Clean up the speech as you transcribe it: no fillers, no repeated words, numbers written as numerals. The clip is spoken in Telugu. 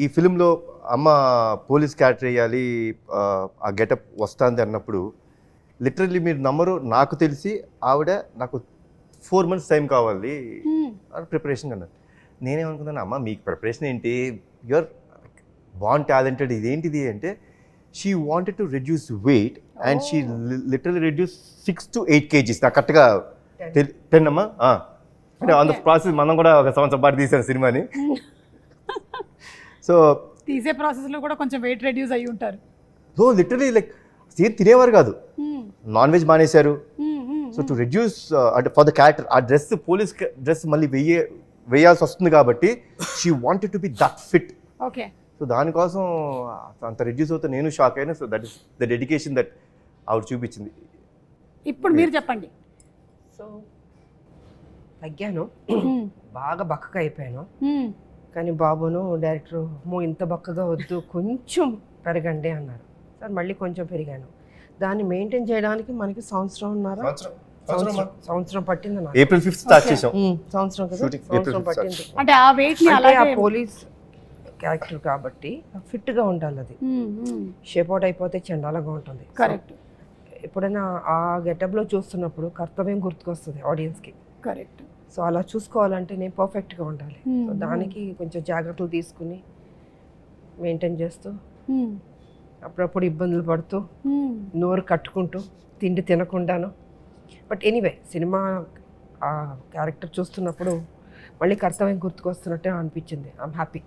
ఈ ఫిలింలో అమ్మ పోలీస్ క్యారెక్టర్ వేయాలి, ఆ గెటప్ వస్తుంది అన్నప్పుడు లిటరల్లీ మీరు నమ్మరు, నాకు తెలిసి ఆవిడ నాకు 4 months టైం కావాలి ప్రిపరేషన్ అన్నారు. నేనేమనుకున్నాను, అమ్మ మీకు ప్రిపరేషన్ ఏంటి, యూఆర్ బాన్ టాలెంటెడ్, ఇదేంటిది అంటే she wanted to reduce weight and she literally reduce 6 to 8 kgs. నాకు కరెక్ట్గా 10 అమ్మా. అంటే ఆన్ ద ప్రాసెస్ మనం కూడా ఒక సంవత్సరం పాటు తీసాను సినిమాని. సో తీసే ప్రాసెస్లో కూడా కొంచెం వెయిట్ రెడ్యూస్ అయ్యి ఉంటారు. సో లిటరలీ లైక్ సీన్ తినేవారు కాదు, నాన్ వెజ్ మానేశారు. సో టు రెడ్యూస్ అంటే ఫర్ ద క్యారెక్టర్ ఆ డ్రెస్, పోలీస్ డ్రెస్ మళ్ళీ వేయాల్సి వస్తుంది కాబట్టి she wanted to be that fit. Okay. So దానికోసం అంత రెడ్యూస్ అవుతే నేను షాక్ అయినా. So that is the dedication that ఆవిడ చూపించింది. ఇప్పుడు మీరు చెప్పండి. సో తగ్గాను, బాగా బక్కగా అయిపోయాను. కానీ బాబును డైరెక్టర్ ఇంత బక్కగా వద్దు, కొంచెం పెరగండి అన్నారు. సార్ మళ్ళీ కొంచెం పెరిగాను. దాన్ని మెయింటైన్ చేయడానికి మనకి సంవత్సరం పట్టింది నాకు. April 5th స్టార్ట్ చేసాం. సంవత్సరం కదా, సంవత్సరం పట్టింది. అంటే ఆ వెయిట్ ని అలాగే పోలీస్ క్యారెక్టర్ కాబట్టి ఫిట్ గా ఉండాలి. అది షేప్ అవుట్ అయిపోతే చండాలంగా ఉంటుంది. కరెక్ట్. ఎప్పుడైనా ఆ గెటప్ లో చూస్తున్నప్పుడు కర్తవ్యం గుర్తుకొస్తుంది ఆడియన్స్ కి. కరెక్ట్. సో అలా చూసుకోవాలంటే నేను పర్ఫెక్ట్ గా ఉండాలి. సో దానికి కొంచెం జాగ్రత్తలు తీసుకుని మెయింటైన్ చేస్తూ, అప్పుడప్పుడు ఇబ్బందులు పడుతూ, నోరు కట్టుకుంటూ, తిండి తినకుండాను. బట్ ఎనీవే సినిమా ఆ క్యారెక్టర్ చూస్తున్నప్పుడు మళ్ళీ కర్తవ్యం గుర్తుకొస్తున్నట్టే అనిపించింది. I'm happy.